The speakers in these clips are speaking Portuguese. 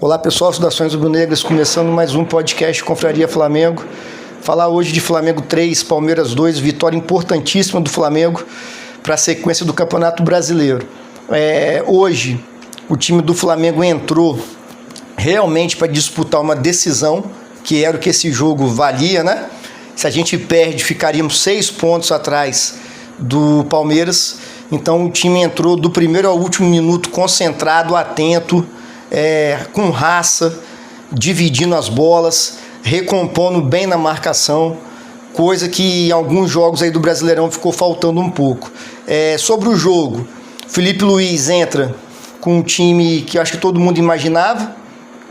Olá pessoal, saudações rubro-negras, começando mais um podcast Confraria Flamengo. Falar hoje de Flamengo 3, Palmeiras 2, vitória importantíssima do Flamengo para a sequência do Campeonato Brasileiro. Hoje o time do Flamengo entrou realmente para disputar uma decisão, que era o que esse jogo valia, né? Se a gente perde, ficaríamos 6 pontos atrás do Palmeiras. Então o time entrou do primeiro ao último minuto concentrado, atento, com raça, dividindo as bolas, recompondo bem na marcação, coisa que em alguns jogos aí do Brasileirão ficou faltando um pouco. Sobre o jogo, Felipe Luiz entra com um time que eu acho que todo mundo imaginava,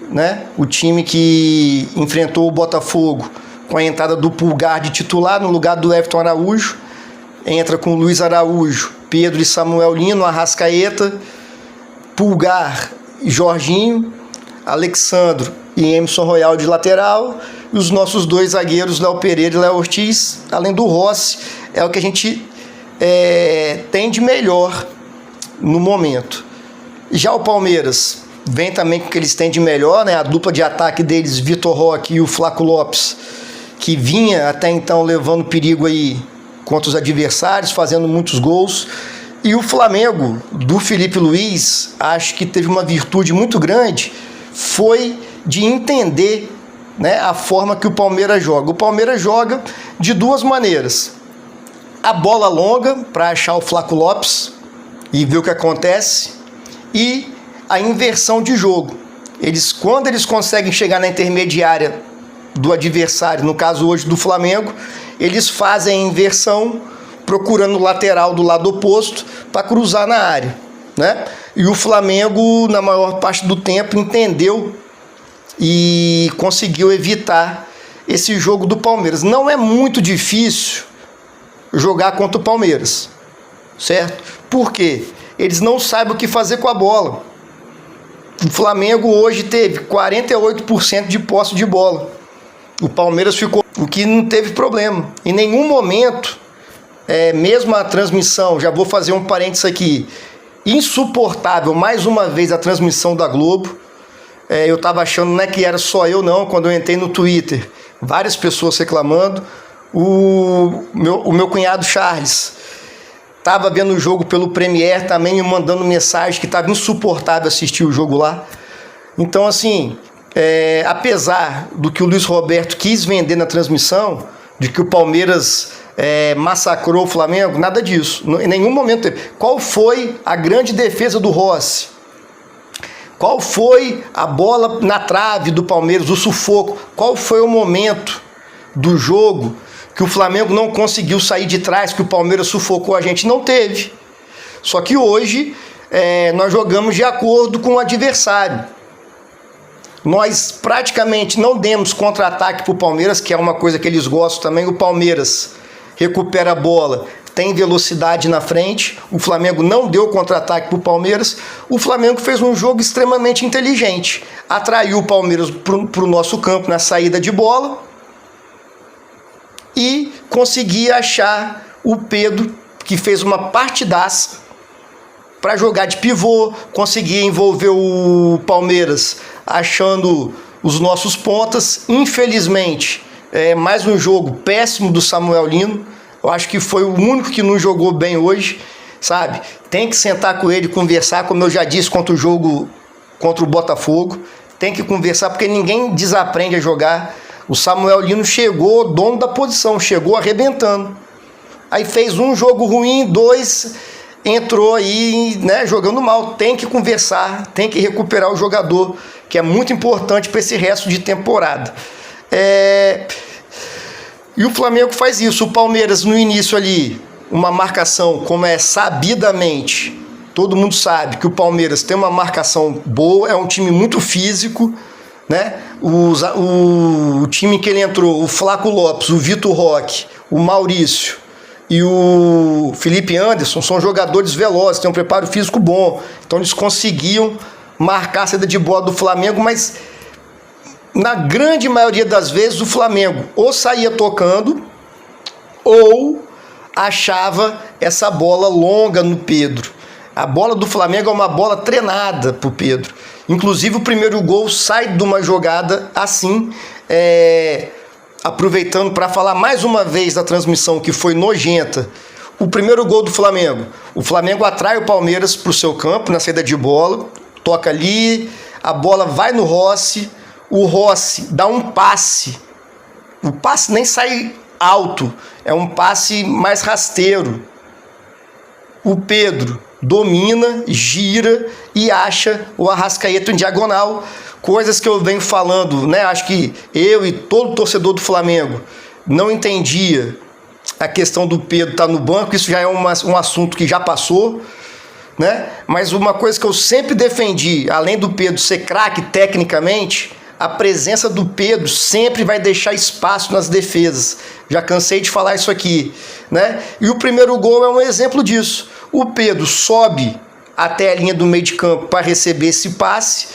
né? O time que enfrentou o Botafogo com a entrada do Pulgar de titular no lugar do Everton Araújo. Entra com Luiz Araújo, Pedro e Samuel Lino, Arrascaeta, Pulgar e Jorginho, Alexandro e Emerson Royal de lateral, e os nossos dois zagueiros, Léo Pereira e Léo Ortiz, além do Rossi, é o que a gente tem de melhor no momento. Já o Palmeiras vem também com o que eles têm de melhor, né? A dupla de ataque deles, Vitor Roque e o Flaco Lopes, que vinha até então levando perigo aí contra os adversários, fazendo muitos gols. E o Flamengo, do Felipe Luiz, acho que teve uma virtude muito grande, foi de entender, né, a forma que o Palmeiras joga. O Palmeiras joga de duas maneiras. A bola longa, para achar o Flaco Lopes e ver o que acontece, e a inversão de jogo. Quando eles conseguem chegar na intermediária do adversário, no caso hoje do Flamengo, eles fazem a inversão, procurando o lateral do lado oposto para cruzar na área, né? E o Flamengo, na maior parte do tempo, entendeu e conseguiu evitar esse jogo do Palmeiras. Não é muito difícil jogar contra o Palmeiras, certo? Por quê? Eles não sabem o que fazer com a bola. O Flamengo hoje teve 48% de posse de bola. O Palmeiras ficou, o que não teve problema. Em nenhum momento, mesmo a transmissão, já vou fazer um parênteses aqui, insuportável, mais uma vez, a transmissão da Globo. Eu estava achando, não é que era só eu não, quando eu entrei no Twitter, várias pessoas reclamando. O meu cunhado Charles estava vendo o jogo pelo Premiere também, me mandando mensagem que estava insuportável assistir o jogo lá. Então, assim, apesar do que o Luiz Roberto quis vender na transmissão, de que o Palmeiras massacrou o Flamengo, nada disso. Em nenhum momento teve. Qual foi a grande defesa do Rossi? Qual foi a bola na trave do Palmeiras, o sufoco? Qual foi o momento do jogo que o Flamengo não conseguiu sair de trás, que o Palmeiras sufocou a gente? Não teve. Só que hoje nós jogamos de acordo com o adversário. Nós praticamente não demos contra-ataque para o Palmeiras, que é uma coisa que eles gostam também. O Palmeiras recupera a bola, tem velocidade na frente. O Flamengo não deu contra-ataque para o Palmeiras. O Flamengo fez um jogo extremamente inteligente. Atraiu o Palmeiras para o nosso campo na saída de bola e conseguia achar o Pedro, que fez uma partidaça para jogar de pivô, conseguia envolver o Palmeiras achando os nossos pontas. Infelizmente, mais um jogo péssimo do Samuel Lino. Eu acho que foi o único que não jogou bem hoje, sabe? Tem que sentar com ele, conversar, como eu já disse contra o jogo contra o Botafogo. Tem que conversar, porque ninguém desaprende a jogar. O Samuel Lino chegou, dono da posição, chegou arrebentando. Aí fez um jogo ruim, 2, entrou aí, né, jogando mal. Tem que conversar, tem que recuperar o jogador, que é muito importante para esse resto de temporada. E o Flamengo faz isso. O Palmeiras, no início ali, uma marcação, como sabidamente, todo mundo sabe que o Palmeiras tem uma marcação boa, é um time muito físico, né? O time que ele entrou, o Flaco Lopes, o Vitor Roque, o Maurício e o Felipe Anderson, são jogadores velozes, têm um preparo físico bom. Então eles conseguiam marcar a saída de bola do Flamengo, mas na grande maioria das vezes o Flamengo ou saía tocando ou achava essa bola longa no Pedro. A bola do Flamengo é uma bola treinada pro Pedro. Inclusive o primeiro gol sai de uma jogada assim, aproveitando para falar mais uma vez da transmissão que foi nojenta. O primeiro gol do Flamengo. O Flamengo atrai o Palmeiras para o seu campo na saída de bola, toca ali, a bola vai no Rossi, o Rossi dá um passe. O passe nem sai alto, é um passe mais rasteiro. O Pedro domina, gira e acha o Arrascaeta em diagonal. Coisas que eu venho falando, né? Acho que eu e todo torcedor do Flamengo não entendia a questão do Pedro estar no banco. Isso já é um assunto que já passou, né? Mas uma coisa que eu sempre defendi, além do Pedro ser craque tecnicamente, a presença do Pedro sempre vai deixar espaço nas defesas. Já cansei de falar isso aqui, né? E o primeiro gol é um exemplo disso. O Pedro sobe até a linha do meio de campo para receber esse passe.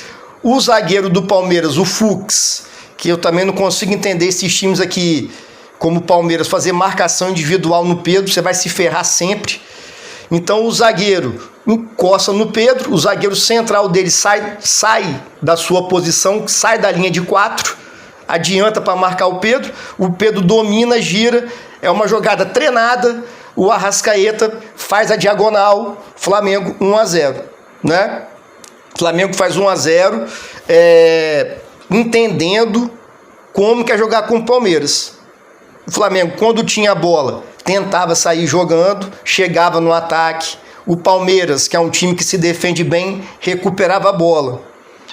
O zagueiro do Palmeiras, o Fux, que eu também não consigo entender esses times aqui, como o Palmeiras, fazer marcação individual no Pedro, você vai se ferrar sempre. Então o zagueiro encosta no Pedro, o zagueiro central dele sai da sua posição, sai da linha de 4, adianta para marcar o Pedro domina, gira, é uma jogada treinada, o Arrascaeta faz a diagonal, Flamengo 1-0, né? Flamengo faz 1-0, entendendo como que é jogar com o Palmeiras. O Flamengo, quando tinha a bola, tentava sair jogando, chegava no ataque. O Palmeiras, que é um time que se defende bem, recuperava a bola.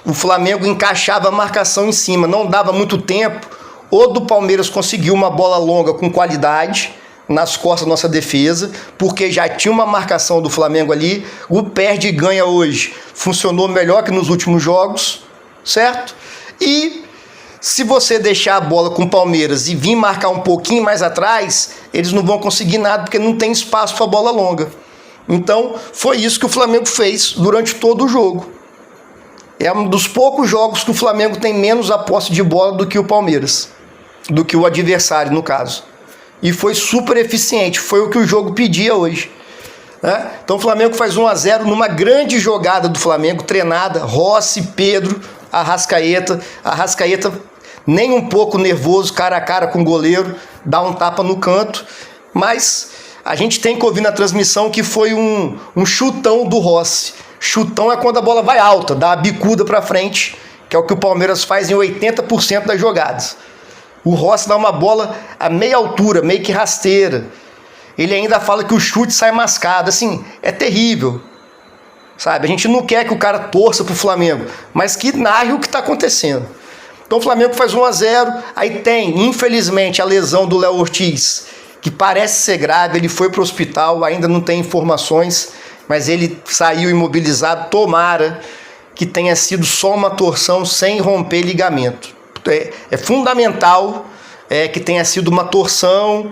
O Flamengo encaixava a marcação em cima, não dava muito tempo. Ou do Palmeiras conseguiu uma bola longa com qualidade nas costas da nossa defesa, porque já tinha uma marcação do Flamengo ali. O perde e ganha hoje funcionou melhor que nos últimos jogos, certo? E se você deixar a bola com o Palmeiras e vir marcar um pouquinho mais atrás, eles não vão conseguir nada, porque não tem espaço para bola longa. Então, foi isso que o Flamengo fez durante todo o jogo. É um dos poucos jogos que o Flamengo tem menos a posse de bola do que o Palmeiras, do que o adversário, no caso. E foi super eficiente, foi o que o jogo pedia hoje, né? Então o Flamengo faz 1-0 numa grande jogada do Flamengo, treinada, Rossi, Pedro, Arrascaeta nem um pouco nervoso, cara a cara com o goleiro, dá um tapa no canto, mas a gente tem que ouvir na transmissão que foi um chutão do Rossi. Chutão é quando a bola vai alta, dá a bicuda para frente, que é o que o Palmeiras faz em 80% das jogadas. O Rossi dá uma bola a meia altura, meio que rasteira. Ele ainda fala que o chute sai mascado. Assim, é terrível. Sabe? A gente não quer que o cara torça pro Flamengo, mas que narre o que está acontecendo. Então o Flamengo faz 1-0. Aí tem, infelizmente, a lesão do Léo Ortiz, que parece ser grave. Ele foi pro hospital, ainda não tem informações, mas ele saiu imobilizado. Tomara que tenha sido só uma torção sem romper ligamento. É fundamental que tenha sido uma torção,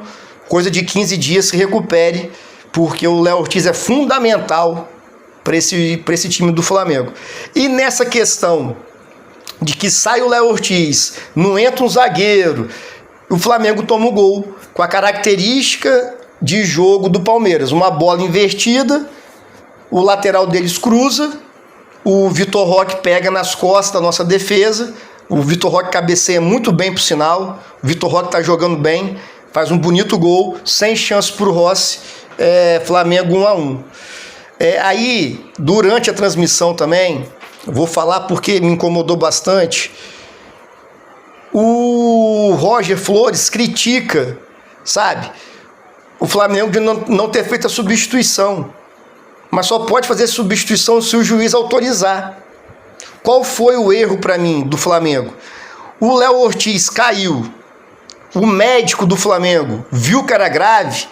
coisa de 15 dias se recupere, porque o Léo Ortiz é fundamental para esse time do Flamengo. E nessa questão de que sai o Léo Ortiz, não entra um zagueiro, o Flamengo toma o gol com a característica de jogo do Palmeiras. Uma bola invertida, o lateral deles cruza, o Vitor Roque pega nas costas da nossa defesa. O Vitor Roque cabeceia muito bem, por sinal. O Vitor Roque está jogando bem, faz um bonito gol, sem chance para o Rossi. Flamengo 1-1. Aí, durante a transmissão também, vou falar porque me incomodou bastante. O Roger Flores critica, sabe, o Flamengo de não ter feito a substituição. Mas só pode fazer substituição se o juiz autorizar. Qual foi o erro para mim do Flamengo? O Léo Ortiz caiu. O médico do Flamengo viu que era grave,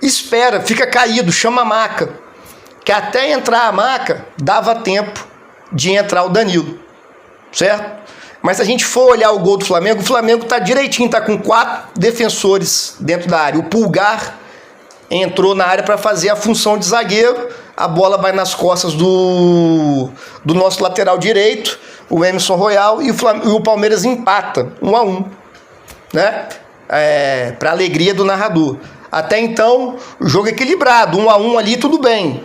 espera, fica caído, chama a maca. Que até entrar a maca, dava tempo de entrar o Danilo. Certo? Mas se a gente for olhar o gol do Flamengo, o Flamengo está direitinho, está com 4 defensores dentro da área. O Pulgar entrou na área para fazer a função de zagueiro. A bola vai nas costas do nosso lateral direito, o Emerson Royal, e o Palmeiras empata 1-1, né? Para alegria do narrador. Até então, o jogo equilibrado, 1-1 ali, tudo bem.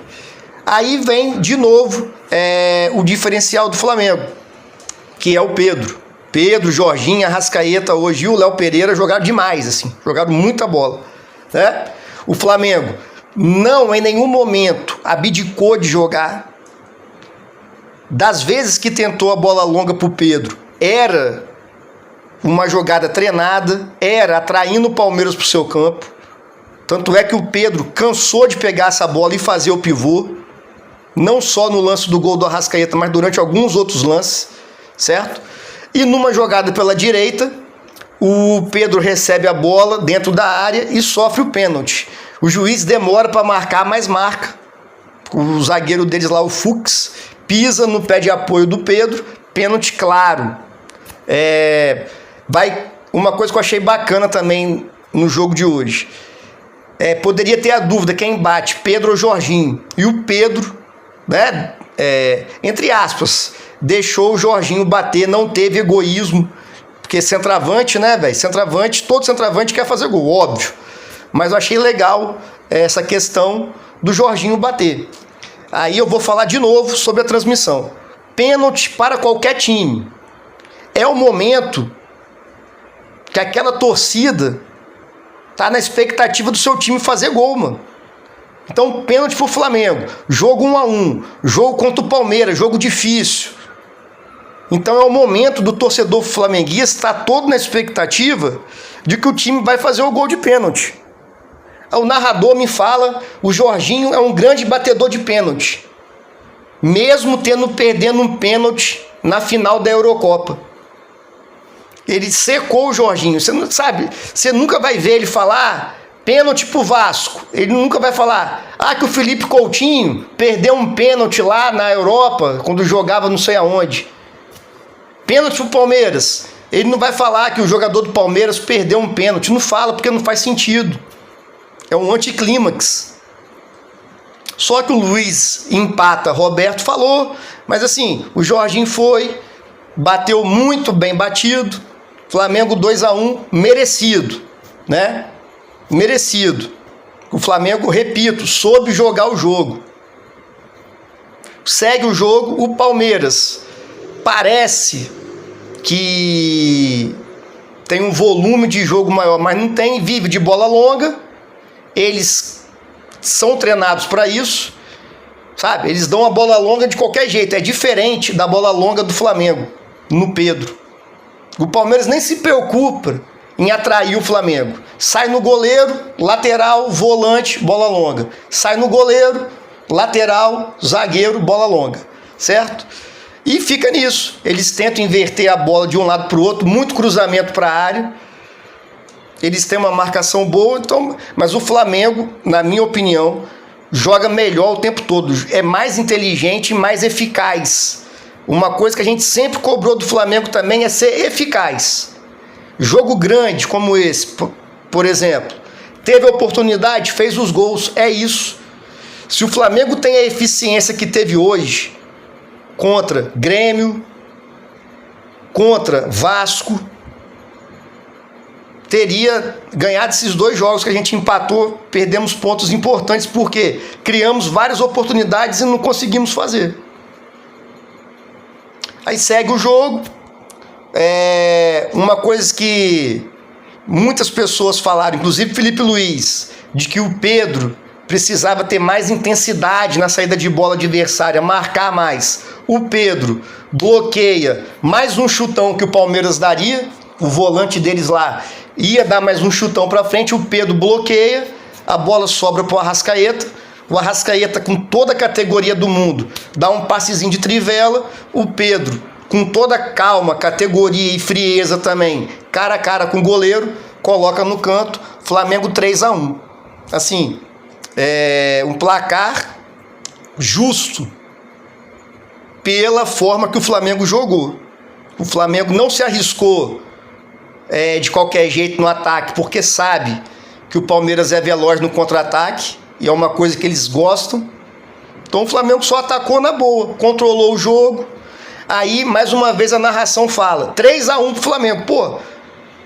Aí vem de novo o diferencial do Flamengo, que é o Pedro. Pedro, Jorginho, Arrascaeta hoje e o Léo Pereira jogaram demais, assim, jogaram muita bola, né? O Flamengo não em nenhum momento abdicou de jogar. Das vezes que tentou a bola longa para o Pedro, era uma jogada treinada, era atraindo o Palmeiras para o seu campo. Tanto é que o Pedro cansou de pegar essa bola e fazer o pivô, não só no lance do gol do Arrascaeta, mas durante alguns outros lances, certo? E numa jogada pela direita, o Pedro recebe a bola dentro da área e sofre o pênalti. O juiz demora para marcar, mas marca. O zagueiro deles lá, o Fux, pisa no pé de apoio do Pedro, pênalti claro. Uma coisa que eu achei bacana também no jogo de hoje. Poderia ter a dúvida quem bate, Pedro ou Jorginho. E o Pedro, né, entre aspas, deixou o Jorginho bater, não teve egoísmo. Porque centroavante, né, velho? Todo centroavante quer fazer gol, óbvio. Mas eu achei legal essa questão do Jorginho bater. Aí eu vou falar de novo sobre a transmissão. Pênalti para qualquer time. É o momento que aquela torcida tá na expectativa do seu time fazer gol, mano. Então, pênalti pro Flamengo. Jogo 1-1. Jogo contra o Palmeiras. Jogo difícil. Então é o momento do torcedor flamenguista estar todo na expectativa de que o time vai fazer o gol de pênalti. O narrador me fala, o Jorginho é um grande batedor de pênalti, mesmo perdendo um pênalti na final da Eurocopa. Ele secou o Jorginho. Você não sabe, você nunca vai ver ele falar pênalti pro Vasco. Ele nunca vai falar que o Felipe Coutinho perdeu um pênalti lá na Europa quando jogava não sei aonde. Pênalti pro Palmeiras. Ele não vai falar que o jogador do Palmeiras perdeu um pênalti. Não fala porque não faz sentido. É um anticlímax. Só que o Luiz empata, Roberto falou, mas assim, o Jorginho foi, bateu muito bem batido, Flamengo 2-1, merecido, né? Merecido. O Flamengo, repito, soube jogar o jogo. Segue o jogo, o Palmeiras parece que tem um volume de jogo maior, mas não tem, vive de bola longa. Eles são treinados para isso, sabe? Eles dão a bola longa de qualquer jeito. É diferente da bola longa do Flamengo, no Pedro. O Palmeiras nem se preocupa em atrair o Flamengo. Sai no goleiro, lateral, volante, bola longa. Sai no goleiro, lateral, zagueiro, bola longa. Certo? E fica nisso. Eles tentam inverter a bola de um lado para o outro, muito cruzamento para a área. Eles têm uma marcação boa, então, mas o Flamengo, na minha opinião, joga melhor o tempo todo. É mais inteligente e mais eficaz. Uma coisa que a gente sempre cobrou do Flamengo também é ser eficaz. Jogo grande como esse, por exemplo, teve a oportunidade, fez os gols, é isso. Se o Flamengo tem a eficiência que teve hoje, contra Grêmio, contra Vasco, teria ganhado esses 2 jogos que a gente empatou, perdemos pontos importantes porque criamos várias oportunidades e não conseguimos fazer. Aí segue o jogo. Uma coisa que muitas pessoas falaram, inclusive Felipe Luiz, de que o Pedro precisava ter mais intensidade na saída de bola adversária, marcar mais. O Pedro bloqueia mais um chutão que o Palmeiras daria, o volante deles lá ia dar mais um chutão para frente, o Pedro bloqueia, a bola sobra para o Arrascaeta, com toda a categoria do mundo, dá um passezinho de trivela, o Pedro, com toda a calma, categoria e frieza também, cara a cara com o goleiro, coloca no canto, Flamengo 3-1. Assim, um placar justo pela forma que o Flamengo jogou. O Flamengo não se arriscou de qualquer jeito no ataque, porque sabe que o Palmeiras é veloz no contra-ataque, e é uma coisa que eles gostam. Então o Flamengo só atacou na boa, controlou o jogo. Aí, mais uma vez, a narração fala 3-1 pro Flamengo. Pô,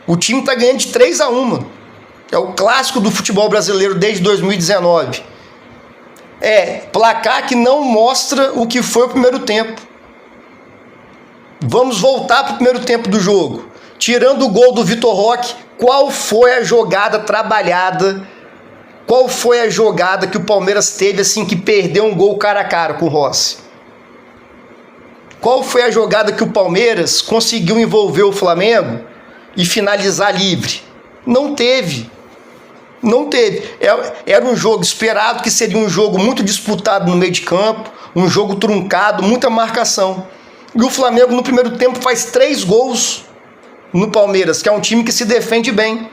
o time tá ganhando de 3-1, mano. É o clássico do futebol brasileiro desde 2019. Placar que não mostra o que foi o primeiro tempo. Vamos voltar para o primeiro tempo do jogo. Tirando o gol do Vitor Roque, qual foi a jogada trabalhada? Qual foi a jogada que o Palmeiras teve assim que perdeu um gol cara a cara com o Rossi? Qual foi a jogada que o Palmeiras conseguiu envolver o Flamengo e finalizar livre? Não teve. Não teve. Era um jogo esperado, que seria um jogo muito disputado no meio de campo, um jogo truncado, muita marcação. E o Flamengo no primeiro tempo faz 3 gols no Palmeiras, que é um time que se defende bem.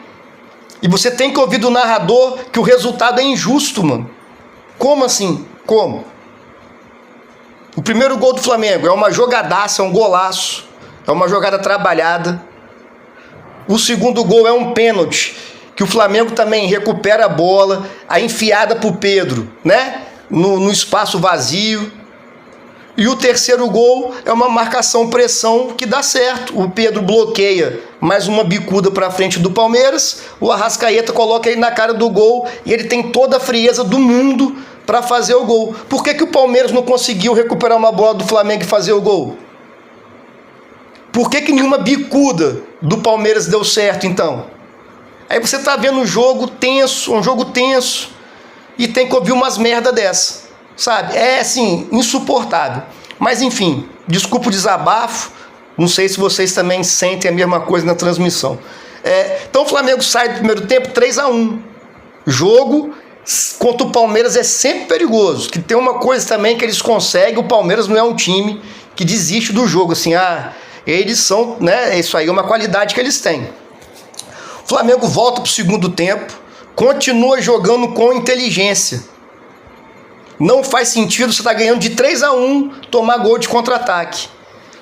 E você tem que ouvir do narrador que o resultado é injusto, mano. Como assim? Como? O primeiro gol do Flamengo é uma jogadaça, é um golaço, é uma jogada trabalhada. O segundo gol é um pênalti, que o Flamengo também recupera a bola, a enfiada pro Pedro, né? No espaço vazio. E o terceiro gol é uma marcação-pressão que dá certo. O Pedro bloqueia mais uma bicuda para frente do Palmeiras, o Arrascaeta coloca ele na cara do gol e ele tem toda a frieza do mundo para fazer o gol. Por que o Palmeiras não conseguiu recuperar uma bola do Flamengo e fazer o gol? Por que nenhuma bicuda do Palmeiras deu certo, então? Aí você tá vendo um jogo tenso, e tem que ouvir umas merda dessa. Sabe? É assim, insuportável. Mas enfim, desculpa o desabafo. Não sei se vocês também sentem a mesma coisa na transmissão. Então o Flamengo sai do primeiro tempo 3-1. Jogo contra o Palmeiras é sempre perigoso. Que tem uma coisa também que eles conseguem. O Palmeiras não é um time que desiste do jogo. Assim, eles são, né? Isso aí é uma qualidade que eles têm. O Flamengo volta para o segundo tempo. Continua jogando com inteligência. Não faz sentido você estar ganhando de 3-1, tomar gol de contra-ataque.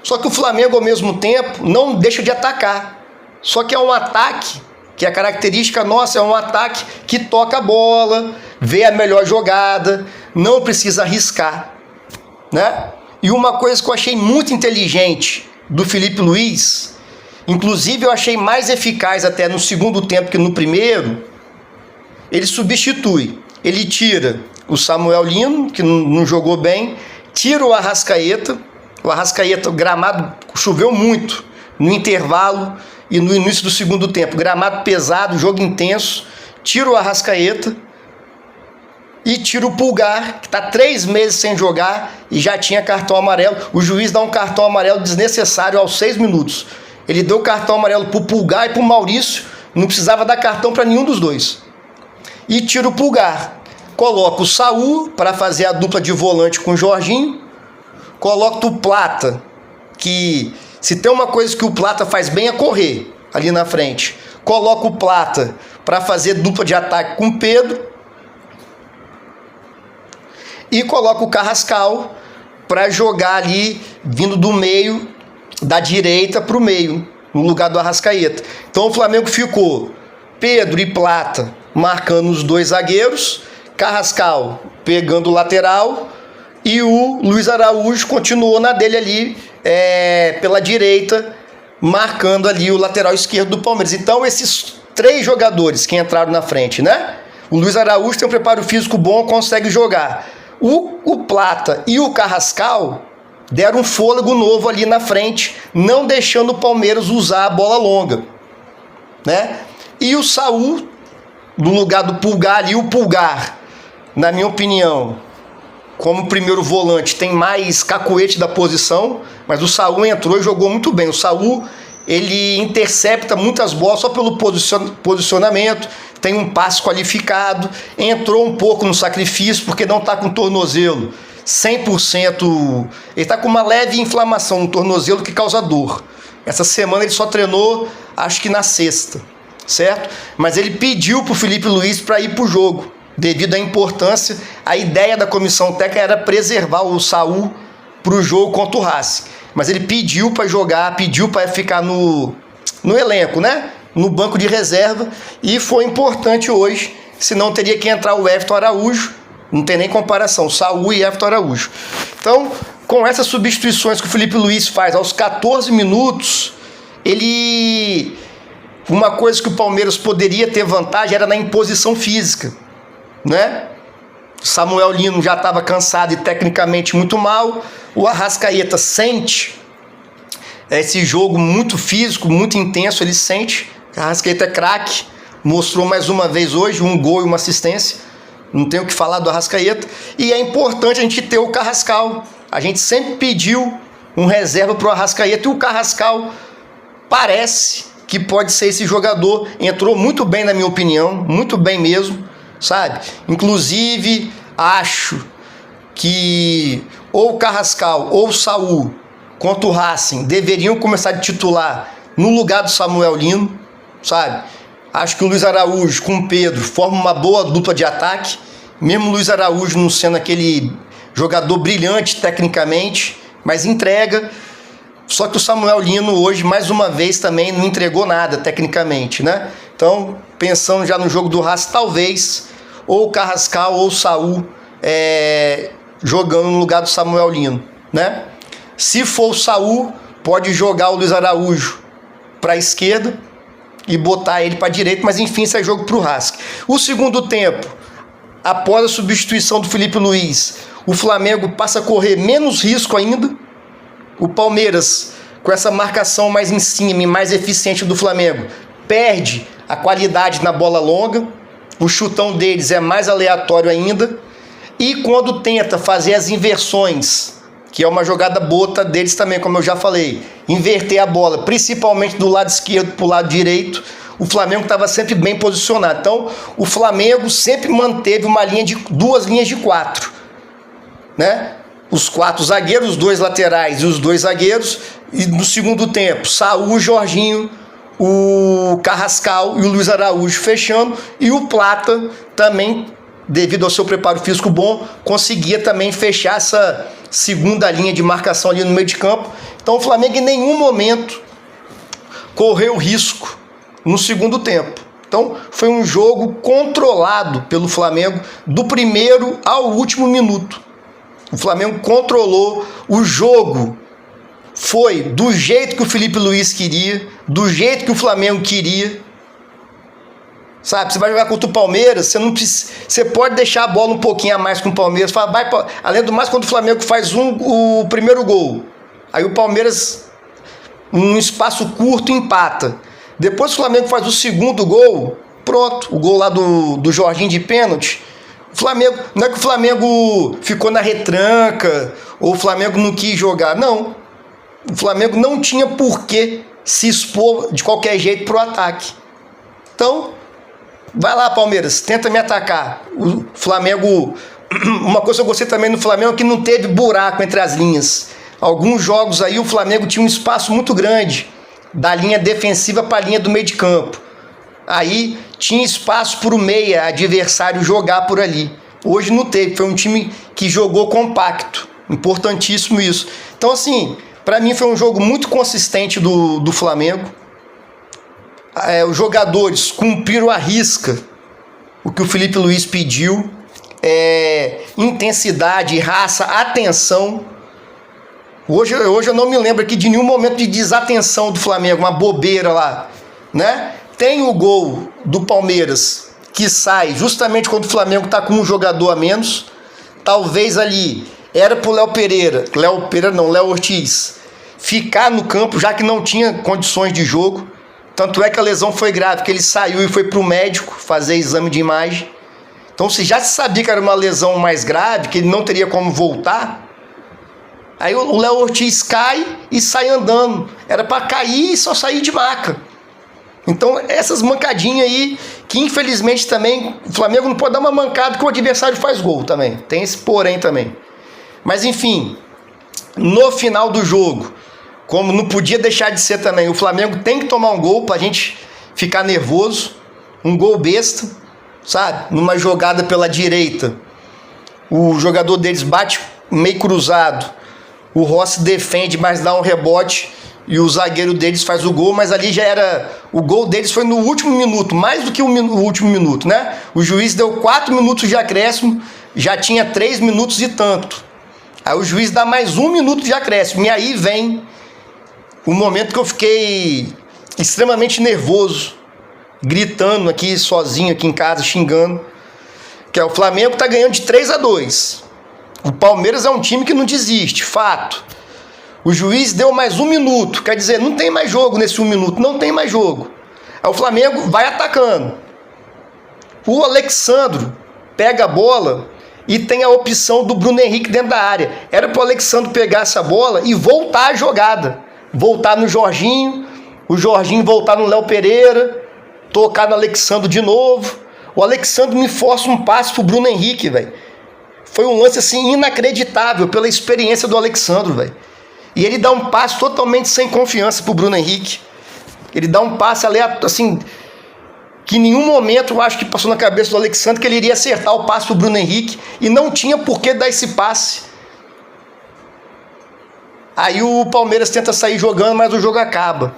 Só que o Flamengo, ao mesmo tempo, não deixa de atacar. Só que é um ataque, que a característica nossa é um ataque que toca a bola, vê a melhor jogada, não precisa arriscar, né? E uma coisa que eu achei muito inteligente do Felipe Luiz, inclusive eu achei mais eficaz até no segundo tempo que no primeiro, ele substitui, ele tira o Samuel Lino, que não jogou bem, tira o Arrascaeta, o gramado choveu muito no intervalo e no início do segundo tempo, gramado pesado, jogo intenso, tira o Arrascaeta e tira o Pulgar, que está 3 meses sem jogar e já tinha cartão amarelo. O juiz dá um cartão amarelo desnecessário aos 6 minutos. Ele deu cartão amarelo para o Pulgar e para o Maurício, não precisava dar cartão para nenhum dos dois. E tira o Pulgar. Coloca o Saul para fazer a dupla de volante com o Jorginho. Coloca o Plata, que se tem uma coisa que o Plata faz bem é correr ali na frente. Coloca o Plata para fazer dupla de ataque com o Pedro. E coloca o Carrascal para jogar ali, vindo do meio, da direita para o meio, no lugar do Arrascaeta. Então o Flamengo ficou Pedro e Plata marcando os 2 zagueiros, Carrascal pegando o lateral e o Luiz Araújo continuou na dele ali pela direita, marcando ali o lateral esquerdo do Palmeiras. Então esses 3 jogadores que entraram na frente, né? O Luiz Araújo tem um preparo físico bom, consegue jogar. O Plata e o Carrascal deram um fôlego novo ali na frente, não deixando o Palmeiras usar a bola longa, né? E o Saul, no lugar do Pulgar ali, o Pulgar, na minha opinião, como primeiro volante, tem mais cacuete da posição, mas o Saul entrou e jogou muito bem. O Saul, ele intercepta muitas bolas só pelo posicionamento, tem um passe qualificado, entrou um pouco no sacrifício, porque não está com tornozelo 100%, ele está com uma leve inflamação no tornozelo que causa dor. Essa semana ele só treinou, acho que na sexta, certo? Mas ele pediu para o Felipe Luiz para ir para o jogo, devido à importância. A ideia da comissão técnica era preservar o Saul para o jogo contra o Racing, mas ele pediu para jogar, pediu para ficar no elenco, né? No banco de reserva, e foi importante hoje, senão teria que entrar o Everton Araújo, não tem nem comparação, Saul e Everton Araújo. Então, com essas substituições que o Felipe Luiz faz aos 14 minutos, uma coisa que o Palmeiras poderia ter vantagem era na imposição física, né? Samuel Lino já estava cansado e tecnicamente muito mal. O Arrascaeta sente esse jogo muito físico, muito intenso, ele sente. O Arrascaeta é craque, mostrou mais uma vez hoje, um gol e uma assistência. Não tem o que falar do Arrascaeta. E é importante a gente ter o Carrascal. A gente sempre pediu um reserva para o Arrascaeta e o Carrascal parece que pode ser esse jogador. Entrou muito bem, na minha opinião, muito bem mesmo, sabe? Inclusive, acho que ou o Carrascal ou o Saul contra o Racing deveriam começar de titular no lugar do Samuel Lino, sabe? Acho que o Luiz Araújo com o Pedro forma uma boa dupla de ataque, mesmo o Luiz Araújo não sendo aquele jogador brilhante tecnicamente, mas entrega. Só que o Samuel Lino hoje, mais uma vez, também não entregou nada tecnicamente, né? Então, pensando já no jogo do Racing, talvez ou o Carrascal ou o Saul jogando no lugar do Samuel Lino, né? Se for o Saul, pode jogar o Luiz Araújo para a esquerda e botar ele para a direita, mas enfim, isso é jogo para o Racing. O segundo tempo, após a substituição do Felipe Luiz, o Flamengo passa a correr menos risco ainda. O Palmeiras, com essa marcação mais em cima e mais eficiente do Flamengo, perde a qualidade na bola longa. O chutão deles é mais aleatório ainda. E quando tenta fazer as inversões, que é uma jogada boa deles também, como eu já falei, inverter a bola, principalmente do lado esquerdo para o lado direito, o Flamengo estava sempre bem posicionado. Então, o Flamengo sempre manteve duas linhas de 4, né? Os 4 zagueiros, os 2 laterais e os 2 zagueiros. E no segundo tempo, Saul, Jorginho, o Carrascal e o Luiz Araújo fechando. E o Plata também, devido ao seu preparo físico bom, conseguia também fechar essa segunda linha de marcação ali no meio de campo. Então o Flamengo em nenhum momento correu risco no segundo tempo. Então foi um jogo controlado pelo Flamengo do primeiro ao último minuto. O Flamengo controlou o jogo, foi do jeito que o Felipe Luiz queria, do jeito que o Flamengo queria. Sabe, você vai jogar contra o Palmeiras, você pode deixar a bola um pouquinho a mais com o Palmeiras. Além do mais, quando o Flamengo faz o primeiro gol, aí o Palmeiras, num espaço curto, empata. Depois que o Flamengo faz o segundo gol, pronto, o gol lá do Jorginho de pênalti. O Flamengo, não é que o Flamengo ficou na retranca, ou o Flamengo não quis jogar, não. O Flamengo não tinha por que se expor de qualquer jeito para o ataque. Então, vai lá, Palmeiras, tenta me atacar. O Flamengo, uma coisa que eu gostei também no Flamengo é que não teve buraco entre as linhas. Alguns jogos aí o Flamengo tinha um espaço muito grande, da linha defensiva para a linha do meio de campo. Aí tinha espaço para o meia adversário jogar por ali. Hoje não teve, foi um time que jogou compacto. Importantíssimo isso. Então, assim, para mim foi um jogo muito consistente do Flamengo. Os jogadores cumpriram à risca o que o Felipe Luiz pediu. Intensidade, raça, atenção. Hoje eu não me lembro aqui de nenhum momento de desatenção do Flamengo, uma bobeira lá, né? Tem o gol do Palmeiras que sai justamente quando o Flamengo está com um jogador a menos. Talvez ali era para o Léo Ortiz ficar no campo, já que não tinha condições de jogo. Tanto é que a lesão foi grave, que ele saiu e foi para o médico fazer exame de imagem. Então, se já se sabia que era uma lesão mais grave, que ele não teria como voltar, aí o Léo Ortiz cai e sai andando. Era para cair e só sair de maca. Então, essas mancadinhas aí, que infelizmente também, o Flamengo não pode dar uma mancada que o adversário faz gol também. Tem esse porém também. Mas enfim, no final do jogo, como não podia deixar de ser também, o Flamengo tem que tomar um gol pra gente ficar nervoso. Um gol besta, sabe? Numa jogada pela direita, o jogador deles bate meio cruzado, o Rossi defende, mas dá um rebote e o zagueiro deles faz o gol, mas ali já era... O gol deles foi no último minuto, mais do que o último minuto, né? O juiz deu 4 minutos de acréscimo, já tinha 3 minutos e tanto. Aí o juiz dá mais 1 minuto de acréscimo, e aí vem o momento que eu fiquei extremamente nervoso, gritando aqui sozinho, aqui em casa, xingando. Que é o Flamengo tá ganhando de 3-2. O Palmeiras é um time que não desiste, fato. O juiz deu mais 1 minuto, quer dizer, não tem mais jogo nesse 1 minuto, não tem mais jogo. Aí o Flamengo vai atacando. O Alexandro pega a bola e tem a opção do Bruno Henrique dentro da área. Era para o Alexandro pegar essa bola e voltar a jogada. Voltar no Jorginho, o Jorginho voltar no Léo Pereira, tocar no Alexandro de novo. O Alexandro me força um passe pro Bruno Henrique, velho. Foi um lance assim inacreditável pela experiência do Alexandro, velho. E ele dá um passe totalmente sem confiança pro Bruno Henrique. Ele dá um passe assim, que em nenhum momento eu acho que passou na cabeça do Alexandre que ele iria acertar o passe pro Bruno Henrique e não tinha por que dar esse passe. Aí o Palmeiras tenta sair jogando, mas o jogo acaba.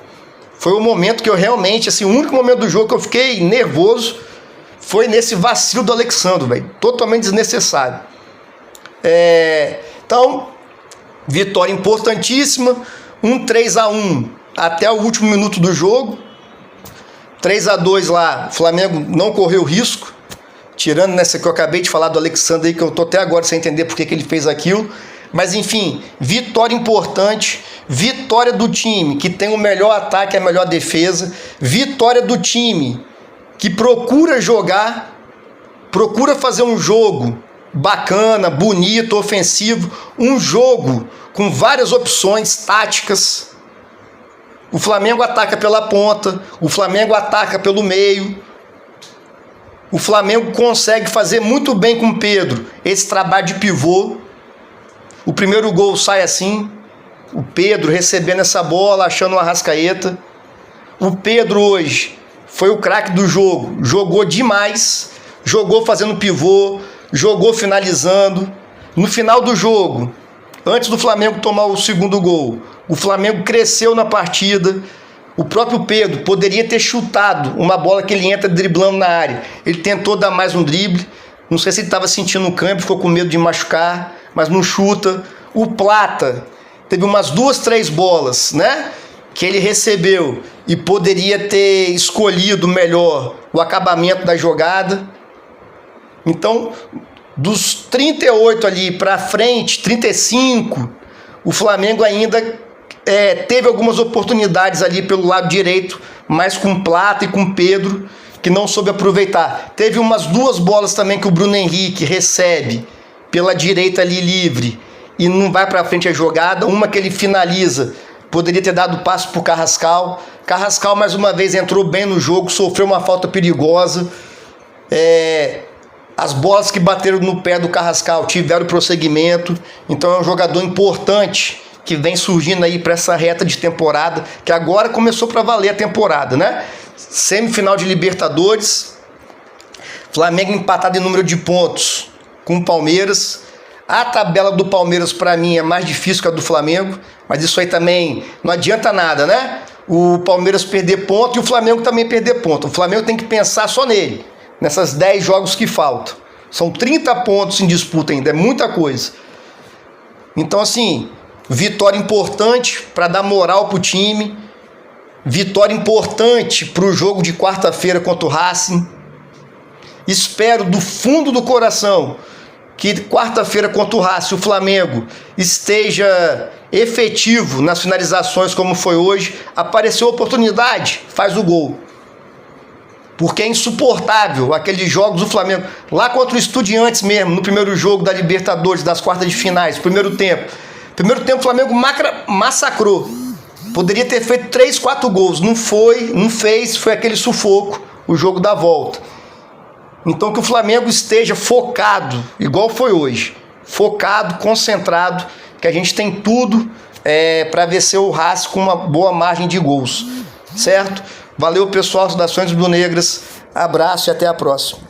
Foi o momento que eu realmente, assim, o único momento do jogo que eu fiquei nervoso foi nesse vacilo do Alexandre, velho. Totalmente desnecessário. Então, vitória importantíssima, 3-1 até o último minuto do jogo. 3-2 lá, o Flamengo não correu risco, tirando nessa que eu acabei de falar do Alexandre aí, que eu tô até agora sem entender porque que ele fez aquilo. Mas enfim, vitória importante, vitória do time que tem o melhor ataque e a melhor defesa, vitória do time que procura jogar, procura fazer um jogo bacana, bonito, ofensivo, um jogo com várias opções táticas. O Flamengo ataca pela ponta, o Flamengo ataca pelo meio. O Flamengo consegue fazer muito bem com o Pedro esse trabalho de pivô. O primeiro gol sai assim, o Pedro recebendo essa bola, achando o Arrascaeta. O Pedro hoje foi o craque do jogo, jogou demais, jogou fazendo pivô, jogou finalizando. No final do jogo, antes do Flamengo tomar o segundo gol, o Flamengo cresceu na partida. O próprio Pedro poderia ter chutado uma bola que ele entra driblando na área. Ele tentou dar mais um drible, não sei se ele estava sentindo o câmbio, ficou com medo de machucar, mas não chuta. O Plata teve umas 2, 3 bolas, né, que ele recebeu e poderia ter escolhido melhor o acabamento da jogada. Então, dos 38 ali para frente, 35, o Flamengo ainda teve algumas oportunidades ali pelo lado direito, mas com Plata e com Pedro, que não soube aproveitar. Teve umas 2 bolas também que o Bruno Henrique recebe pela direita ali livre e não vai para frente a jogada. Uma que ele finaliza, poderia ter dado passo para o Carrascal. Carrascal mais uma vez entrou bem no jogo, sofreu uma falta perigosa. As bolas que bateram no pé do Carrascal tiveram prosseguimento. Então é um jogador importante que vem surgindo aí para essa reta de temporada, que agora começou para valer a temporada, né? Semifinal de Libertadores, Flamengo empatado em número de pontos com o Palmeiras. A tabela do Palmeiras para mim é mais difícil que a do Flamengo, mas isso aí também não adianta nada, né? O Palmeiras perder ponto e o Flamengo também perder ponto. O Flamengo tem que pensar só nele, nessas 10 jogos que faltam. São 30 pontos em disputa ainda, é muita coisa. Então assim, vitória importante para dar moral pro time, vitória importante para o jogo de quarta-feira contra o Racing. Espero do fundo do coração que quarta-feira contra o Racing o Flamengo esteja efetivo nas finalizações como foi hoje. Apareceu oportunidade, faz o gol. Porque é insuportável aqueles jogos do Flamengo. Lá contra o Estudiantes mesmo, no primeiro jogo da Libertadores, das quartas de finais, primeiro tempo. Primeiro tempo o Flamengo massacrou. Poderia ter feito 3, 4 gols. Não foi, não fez, foi aquele sufoco, o jogo da volta. Então que o Flamengo esteja focado, igual foi hoje. Focado, concentrado, que a gente tem tudo para vencer o Racing com uma boa margem de gols. Certo? Valeu, pessoal, saudações rubro-negras. Abraço e até a próxima.